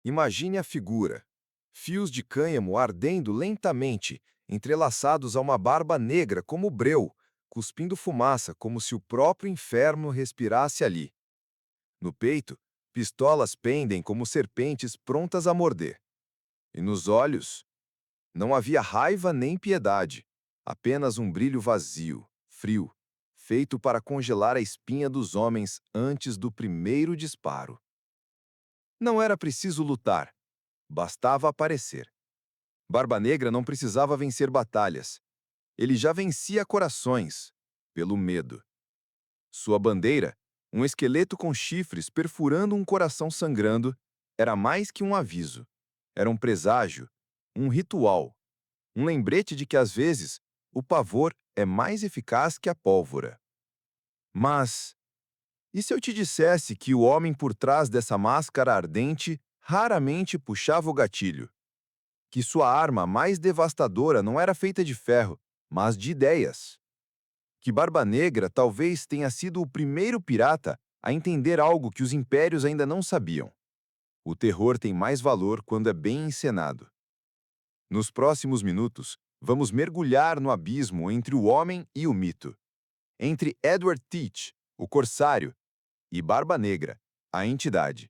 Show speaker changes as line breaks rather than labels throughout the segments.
Imagine a figura. Fios de cânhamo ardendo lentamente, entrelaçados a uma barba negra como breu, cuspindo fumaça como se o próprio inferno respirasse ali. No peito, pistolas pendem como serpentes prontas a morder. E nos olhos, não havia raiva nem piedade, apenas um brilho vazio, frio, feito para congelar a espinha dos homens antes do primeiro disparo. Não era preciso lutar, bastava aparecer. Barba Negra não precisava vencer batalhas. Ele já vencia corações, pelo medo. Sua bandeira, um esqueleto com chifres perfurando um coração sangrando, era mais que um aviso. Era um presságio, um ritual, um lembrete de que às vezes o pavor é mais eficaz que a pólvora. Mas, e se eu te dissesse que o homem por trás dessa máscara ardente raramente puxava o gatilho? Que sua arma mais devastadora não era feita de ferro, mas de ideias? Que Barba Negra talvez tenha sido o primeiro pirata a entender algo que os impérios ainda não sabiam? O terror tem mais valor quando é bem encenado. Nos próximos minutos, vamos mergulhar no abismo entre o homem e o mito. Entre Edward Teach, o corsário, e Barba Negra, a entidade.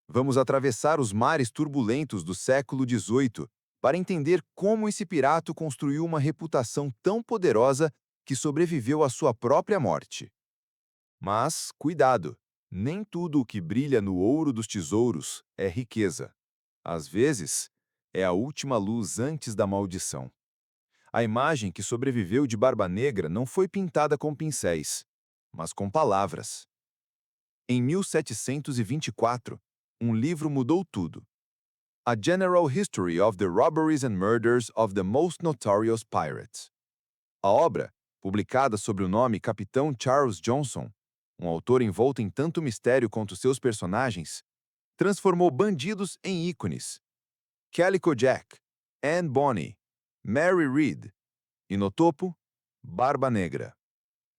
Vamos atravessar os mares turbulentos do século XVIII para entender como esse pirata construiu uma reputação tão poderosa que sobreviveu à sua própria morte. Mas, cuidado! Nem tudo o que brilha no ouro dos tesouros é riqueza. Às vezes, é a última luz antes da maldição. A imagem que sobreviveu de Barba Negra não foi pintada com pincéis, mas com palavras. Em 1724, um livro mudou tudo. A General History of the Robberies and Murders of the Most Notorious Pirates. A obra, publicada sob o nome Capitão Charles Johnson, um autor envolto em tanto mistério quanto seus personagens, transformou bandidos em ícones. Calico Jack, Anne Bonny, Mary Read e, no topo, Barba Negra.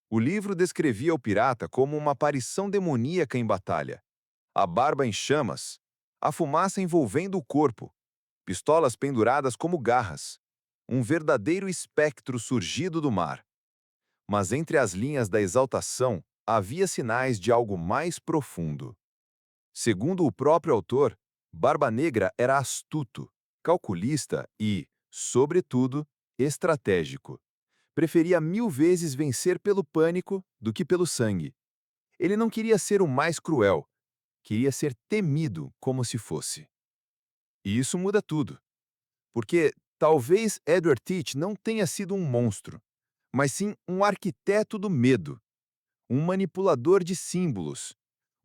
O livro descrevia o pirata como uma aparição demoníaca em batalha. A barba em chamas, a fumaça envolvendo o corpo, pistolas penduradas como garras, um verdadeiro espectro surgido do mar. Mas entre as linhas da exaltação havia sinais de algo mais profundo. Segundo o próprio autor, Barba Negra era astuto, calculista e, sobretudo, estratégico. Preferia 1000 vezes vencer pelo pânico do que pelo sangue. Ele não queria ser o mais cruel, queria ser temido como se fosse. E isso muda tudo, porque talvez Edward Teach não tenha sido um monstro, mas sim um arquiteto do medo, um manipulador de símbolos,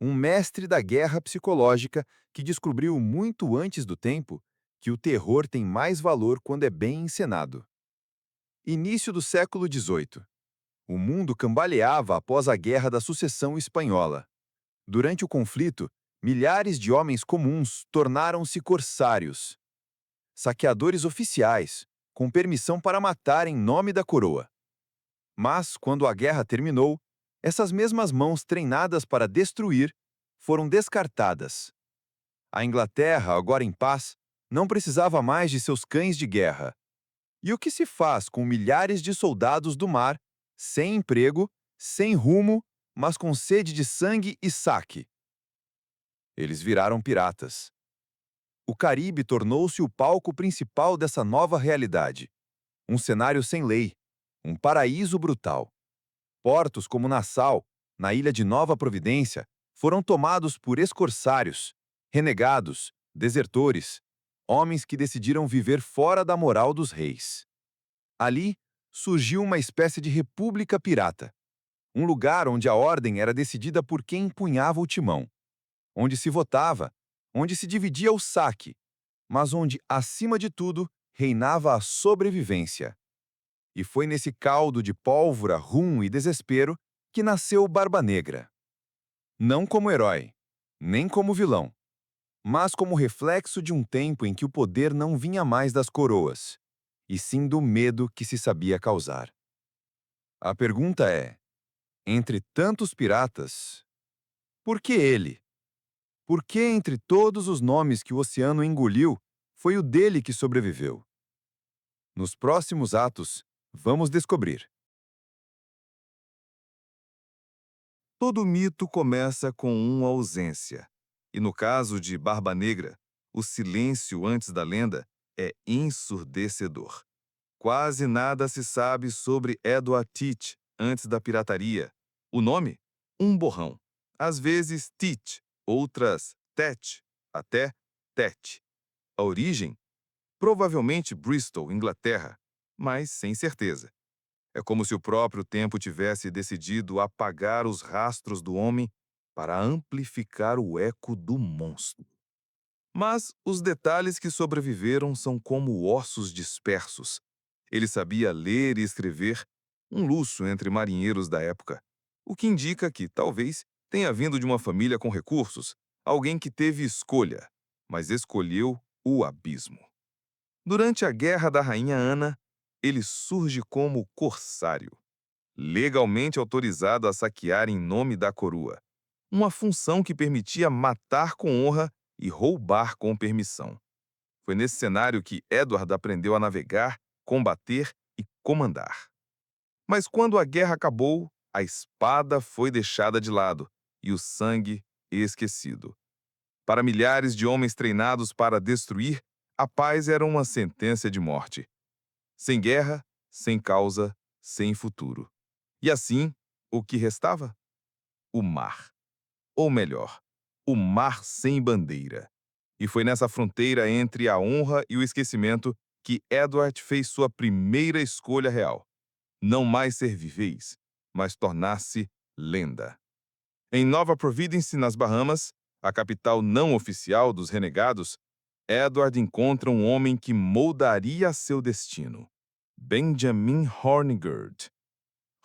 um mestre da guerra psicológica que descobriu muito antes do tempo que o terror tem mais valor quando é bem encenado. Início do século XVIII. O mundo cambaleava após a Guerra da Sucessão Espanhola. Durante o conflito, milhares de homens comuns tornaram-se corsários, saqueadores oficiais, com permissão para matar em nome da coroa. Mas, quando a guerra terminou, essas mesmas mãos treinadas para destruir foram descartadas. A Inglaterra, agora em paz, não precisava mais de seus cães de guerra. E o que se faz com milhares de soldados do mar, sem emprego, sem rumo, mas com sede de sangue e saque? Eles viraram piratas. O Caribe tornou-se o palco principal dessa nova realidade. Um cenário sem lei, um paraíso brutal. Portos como Nassau, na ilha de Nova Providência, foram tomados por ex-corsários, renegados, desertores, homens que decidiram viver fora da moral dos reis. Ali surgiu uma espécie de república pirata, um lugar onde a ordem era decidida por quem empunhava o timão, onde se votava, onde se dividia o saque, mas onde, acima de tudo, reinava a sobrevivência. E foi nesse caldo de pólvora, rum e desespero que nasceu Barba Negra. Não como herói, nem como vilão, mas como reflexo de um tempo em que o poder não vinha mais das coroas, e sim do medo que se sabia causar. A pergunta é: entre tantos piratas, por que ele? Por que, entre todos os nomes que o oceano engoliu, foi o dele que sobreviveu? Nos próximos atos, vamos descobrir. Todo mito começa com uma ausência. E no caso de Barba Negra, o silêncio antes da lenda é ensurdecedor. Quase nada se sabe sobre Edward Teach antes da pirataria. O nome? Um borrão. Às vezes Teach, outras Tet, até Tet. A origem? Provavelmente Bristol, Inglaterra, mas sem certeza. É como se o próprio tempo tivesse decidido apagar os rastros do homem para amplificar o eco do monstro. Mas os detalhes que sobreviveram são como ossos dispersos. Ele sabia ler e escrever, um luxo entre marinheiros da época, o que indica que, talvez, tenha vindo de uma família com recursos, alguém que teve escolha, mas escolheu o abismo. Durante a Guerra da Rainha Ana, ele surge como corsário, legalmente autorizado a saquear em nome da coroa, uma função que permitia matar com honra e roubar com permissão. Foi nesse cenário que Edward aprendeu a navegar, combater e comandar. Mas quando a guerra acabou, a espada foi deixada de lado e o sangue esquecido. Para milhares de homens treinados para destruir, a paz era uma sentença de morte. Sem guerra, sem causa, sem futuro. E assim, o que restava? O mar. Ou melhor, o mar sem bandeira. E foi nessa fronteira entre a honra e o esquecimento que Edward fez sua primeira escolha real. Não mais ser vivéis, mas tornar-se lenda. Em Nova Providence, nas Bahamas, a capital não oficial dos renegados, Edward encontra um homem que moldaria seu destino. Benjamin Hornigold.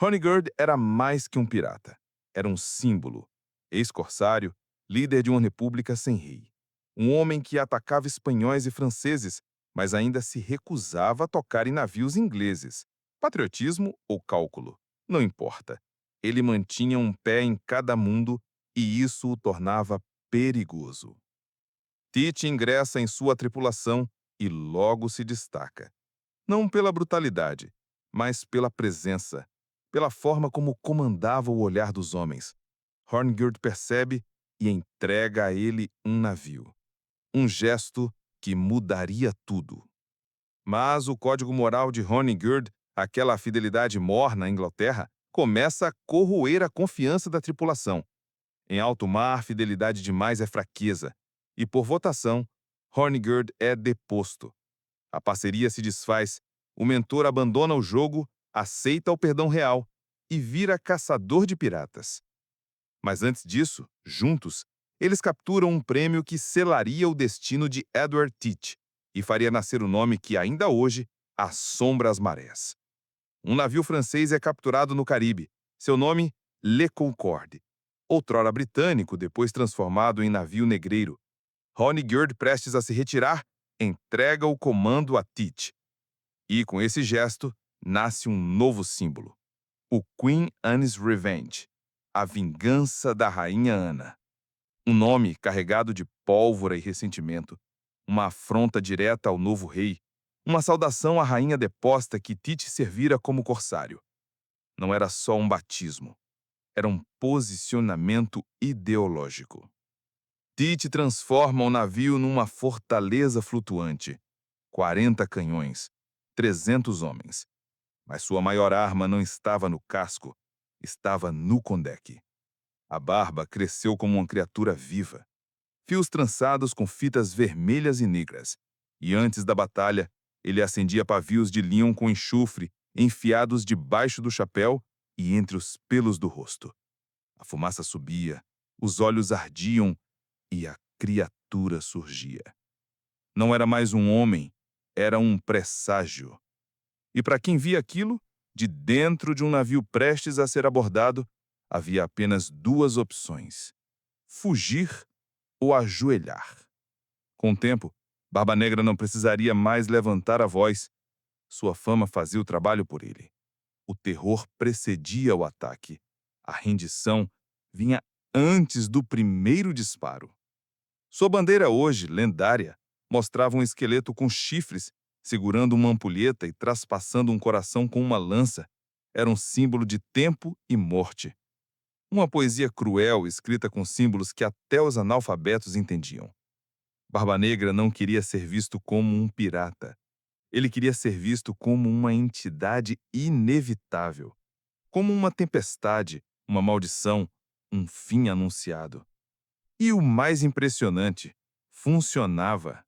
Hornigold era mais que um pirata. Era um símbolo. Ex-corsário, líder de uma república sem rei. Um homem que atacava espanhóis e franceses, mas ainda se recusava a tocar em navios ingleses. Patriotismo ou cálculo? Não importa. Ele mantinha um pé em cada mundo e isso o tornava perigoso. Tite ingressa em sua tripulação e logo se destaca. Não pela brutalidade, mas pela presença, pela forma como comandava o olhar dos homens. Horngirt percebe e entrega a ele um navio. Um gesto que mudaria tudo. Mas o código moral de Horngirt, aquela fidelidade morna à Inglaterra, começa a corroer a confiança da tripulação. Em alto mar, fidelidade demais é fraqueza. E por votação, Horngirt é deposto. A parceria se desfaz, o mentor abandona o jogo, aceita o perdão real e vira caçador de piratas. Mas antes disso, juntos, eles capturam um prêmio que selaria o destino de Edward Teach e faria nascer o nome que ainda hoje assombra as marés. Um navio francês é capturado no Caribe. Seu nome, Le Concorde. Outrora britânico, depois transformado em navio negreiro. Hornigold, prestes a se retirar, entrega o comando a Teach. E, com esse gesto, nasce um novo símbolo. O Queen Anne's Revenge, a vingança da Rainha Ana. Um nome carregado de pólvora e ressentimento, uma afronta direta ao novo rei, uma saudação à rainha deposta que Tite servira como corsário. Não era só um batismo, era um posicionamento ideológico. Tite transforma o navio numa fortaleza flutuante. 40 canhões, 300 homens. Mas sua maior arma não estava no casco, estava no condeque. A barba cresceu como uma criatura viva. Fios trançados com fitas vermelhas e negras. E antes da batalha, ele acendia pavios de linho com enxofre enfiados debaixo do chapéu e entre os pelos do rosto. A fumaça subia, os olhos ardiam e a criatura surgia. Não era mais um homem, era um presságio. E para quem via aquilo, de dentro de um navio prestes a ser abordado, havia apenas duas opções: fugir ou ajoelhar. Com o tempo, Barba Negra não precisaria mais levantar a voz. Sua fama fazia o trabalho por ele. O terror precedia o ataque. A rendição vinha antes do primeiro disparo.
Sua bandeira hoje, lendária, mostrava um esqueleto com chifres, segurando uma ampulheta e traspassando um coração com uma lança. Era um símbolo de tempo e morte. Uma poesia cruel escrita com símbolos que até os analfabetos entendiam. Barba Negra não queria ser visto como um pirata. Ele queria ser visto como uma entidade inevitável, como uma tempestade, uma maldição, um fim anunciado. E o mais impressionante, funcionava.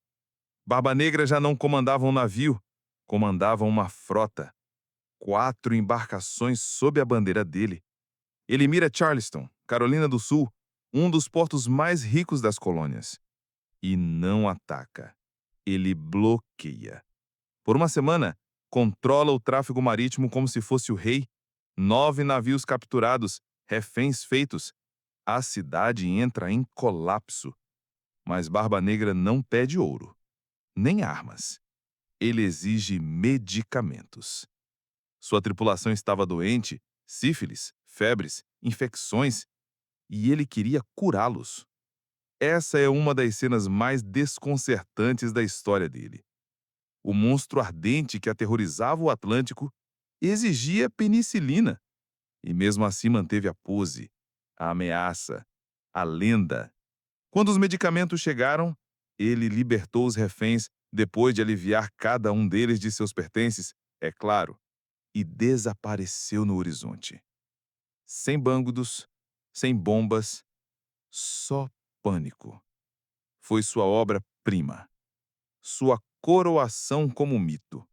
Barba Negra já não comandava um navio, comandava uma frota. 4 embarcações sob a bandeira dele. Ele mira Charleston, Carolina do Sul, um dos portos mais ricos das colônias. E não ataca. Ele bloqueia. Por uma semana, controla o tráfego marítimo como se fosse o rei. 9 navios capturados, reféns feitos. A cidade entra em colapso. Mas Barba Negra não pede ouro, nem armas. Ele exige medicamentos. Sua tripulação estava doente, sífilis, febres, infecções, e ele queria curá-los. Essa é uma das cenas mais desconcertantes da história dele. O monstro ardente que aterrorizava o Atlântico exigia penicilina, e mesmo assim manteve a pose, a ameaça, a lenda. Quando os medicamentos chegaram, ele libertou os reféns depois de aliviar cada um deles de seus pertences, é claro, e desapareceu no horizonte. Sem bângudos, sem bombas, só pânico. Foi sua obra-prima, sua coroação como mito.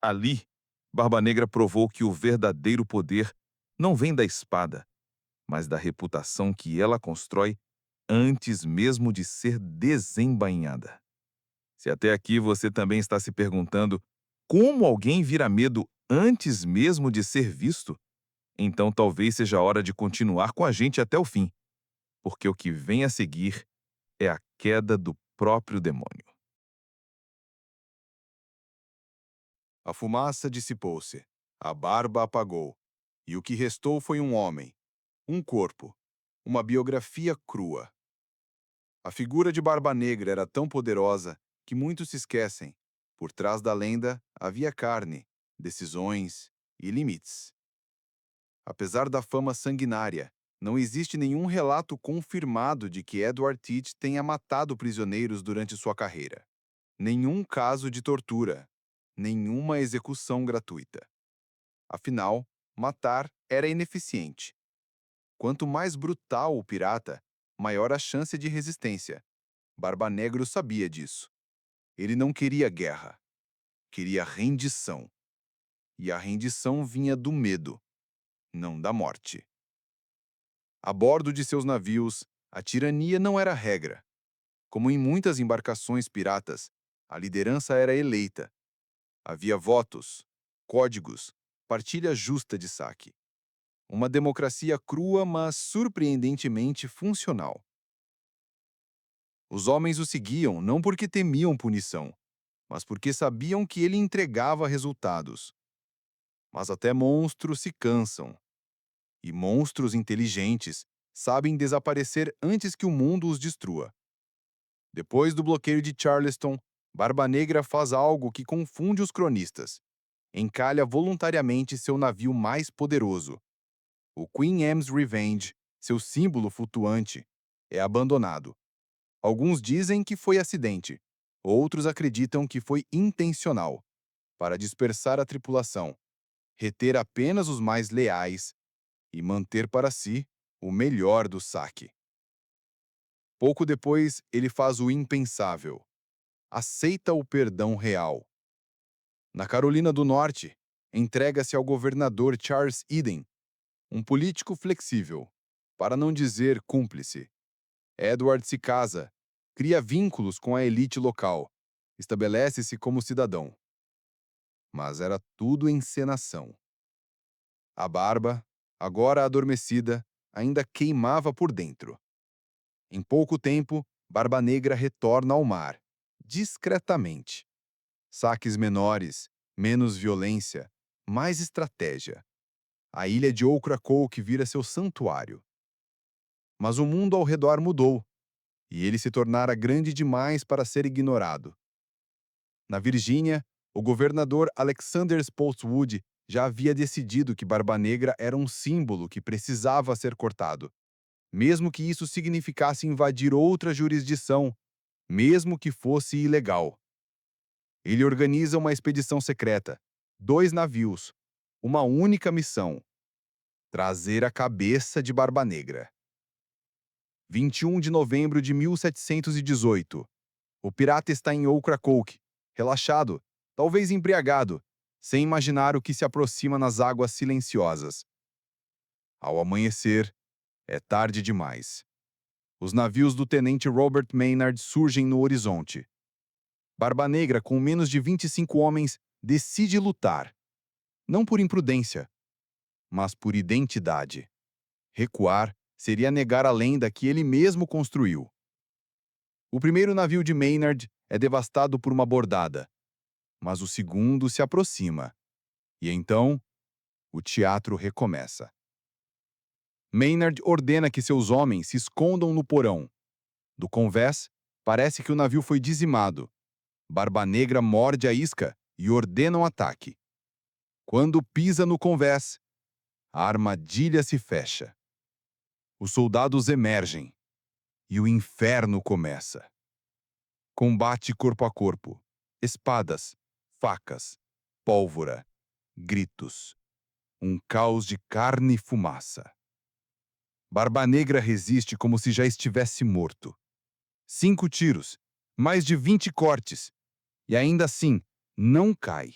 Ali, Barba Negra provou que o verdadeiro poder não vem da espada, mas da reputação que ela constrói antes mesmo de ser desembainhada. Se até aqui você também está se perguntando como alguém vira medo antes mesmo de ser visto, então talvez seja hora de continuar com a gente até o fim, porque o que vem a seguir é a queda do próprio demônio.
A fumaça dissipou-se, a barba apagou, e o que restou foi um homem, um corpo, uma biografia crua. A figura de Barba Negra era tão poderosa que muitos se esquecem. Por trás da lenda havia carne, decisões e limites. Apesar da fama sanguinária, não existe nenhum relato confirmado de que Edward Teach tenha matado prisioneiros durante sua carreira. Nenhum caso de tortura, nenhuma execução gratuita. Afinal, matar era ineficiente. Quanto mais brutal o pirata, maior a chance de resistência. Barba Negra sabia disso. Ele não queria guerra, queria rendição. E a rendição vinha do medo, não da morte. A bordo de seus navios, a tirania não era regra. Como em muitas embarcações piratas, a liderança era eleita. Havia votos, códigos, partilha justa de saque. Uma democracia crua, mas surpreendentemente funcional. Os homens o seguiam não porque temiam punição, mas porque sabiam que ele entregava resultados. Mas até monstros se cansam, e monstros inteligentes sabem desaparecer antes que o mundo os destrua. Depois do bloqueio de Charleston, Barba Negra faz algo que confunde os cronistas. Encalha voluntariamente seu navio mais poderoso. O Queen Anne's Revenge, seu símbolo flutuante, é abandonado. Alguns dizem que foi acidente, outros acreditam que foi intencional, para dispersar a tripulação, reter apenas os mais leais e manter para si o melhor do saque. Pouco depois, ele faz o impensável. Aceita o perdão real. Na Carolina do Norte, entrega-se ao governador Charles Eden, um político flexível, para não dizer cúmplice. Edward se casa, cria vínculos com a elite local, estabelece-se como cidadão. Mas era tudo encenação. A barba, agora adormecida, ainda queimava por dentro. Em pouco tempo, Barba Negra retorna ao mar, discretamente. Saques menores, menos violência, mais estratégia. A ilha de Ocracoke vira seu santuário. Mas o mundo ao redor mudou.
e ele se tornara grande demais para ser ignorado. Na Virgínia, o governador Alexander Spotswood já havia decidido que Barba Negra era um símbolo que precisava ser cortado, mesmo que isso significasse invadir outra jurisdição, mesmo que fosse ilegal. Ele organiza uma expedição secreta, 2 navios, uma única missão: trazer a cabeça de Barba Negra. 21 de novembro de 1718. O pirata está em Ocracoke, relaxado, talvez embriagado, sem imaginar o que se aproxima nas águas silenciosas. Ao amanhecer, é tarde demais. Os navios do tenente Robert Maynard surgem no horizonte. Barba Negra, com menos de 25 homens, decide lutar. Não por imprudência, mas por identidade. Recuar seria negar a lenda que ele mesmo construiu. O primeiro navio de Maynard é devastado por uma bordada, mas o segundo se aproxima. E então, o teatro recomeça. Maynard ordena que seus homens se escondam no porão. Do convés, parece que o navio foi dizimado. Barba Negra morde a isca e ordena um ataque. Quando pisa no convés, a armadilha se fecha. Os soldados emergem e o inferno começa. Combate corpo a corpo, espadas, facas, pólvora, gritos. Um caos de carne e fumaça. Barba Negra resiste como se já estivesse morto. 5 tiros, mais de 20 cortes, e ainda assim não cai.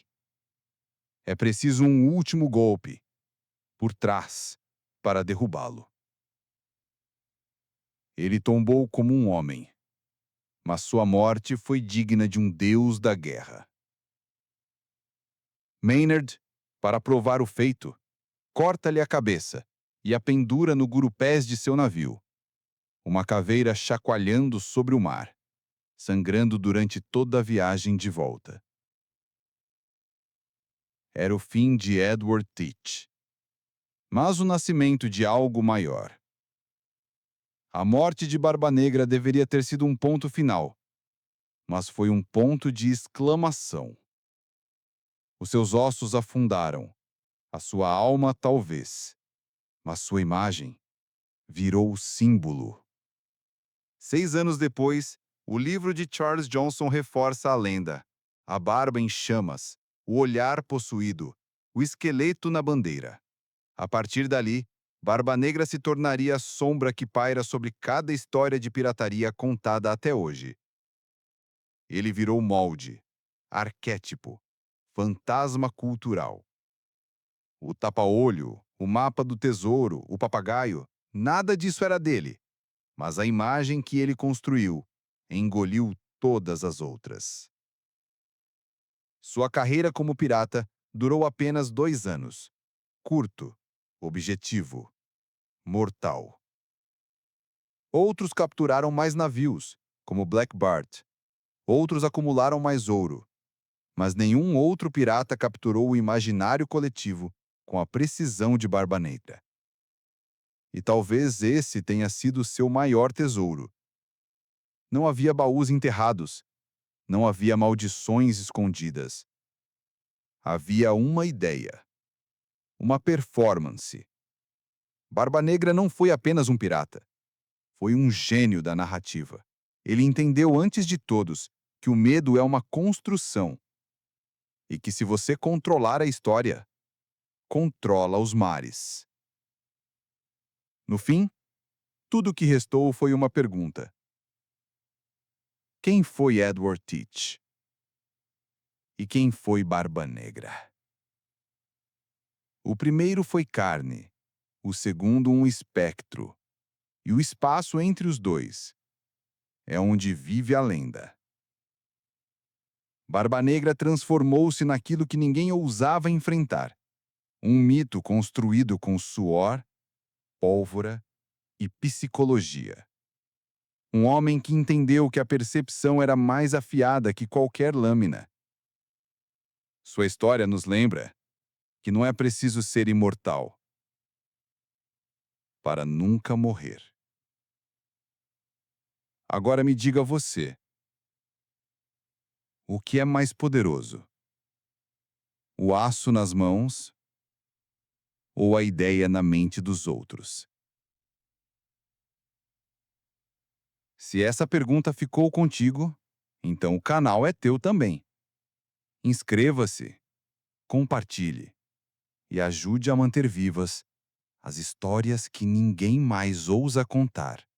É preciso um último golpe, por trás, para derrubá-lo. Ele tombou como um homem, mas sua morte foi digna de um deus da guerra. Maynard, para provar o feito, corta-lhe a cabeça e a pendura no gurupés de seu navio. Uma caveira chacoalhando sobre o mar, sangrando durante toda a viagem de volta. Era o fim de Edward Teach, mas o nascimento de algo maior. A morte de Barba Negra deveria ter sido um ponto final, mas foi um ponto de exclamação. Os seus ossos afundaram, a sua alma talvez, mas sua imagem virou símbolo. 6 anos depois, o livro de Charles Johnson reforça a lenda: a barba em chamas, o olhar possuído, o esqueleto na bandeira. A partir dali, Barba Negra se tornaria a sombra que paira sobre cada história de pirataria contada até hoje. Ele virou molde, arquétipo, fantasma cultural. O tapa-olho, o mapa do tesouro, o papagaio, nada disso era dele, mas a imagem que ele construiu engoliu todas as outras. Sua carreira como pirata durou apenas 2 anos. Curto, objetivo, mortal. Outros capturaram mais navios, como Black Bart. Outros acumularam mais ouro. Mas nenhum outro pirata capturou o imaginário coletivo com a precisão de Barba Negra. E talvez esse tenha sido seu maior tesouro. Não havia baús enterrados. Não havia maldições escondidas. Havia uma ideia. Uma performance. Barba Negra não foi apenas um pirata. Foi um gênio da narrativa. Ele entendeu antes de todos que o medo é uma construção e que se você controlar a história, controla os mares. No fim, tudo o que restou foi uma pergunta. Quem foi Edward Teach? E quem foi Barba Negra? O primeiro foi carne, o segundo um espectro, e o espaço entre os dois é onde vive a lenda. Barba Negra transformou-se naquilo que ninguém ousava enfrentar, um mito construído com suor, pólvora e psicologia. Um homem que entendeu que a percepção era mais afiada que qualquer lâmina. Sua história nos lembra que não é preciso ser imortal para nunca morrer. Agora me diga você, o que é mais poderoso? O aço nas mãos ou a ideia na mente dos outros? Se essa pergunta ficou contigo, então o canal é teu também. Inscreva-se, compartilhe e ajude a manter vivas as histórias que ninguém mais ousa contar.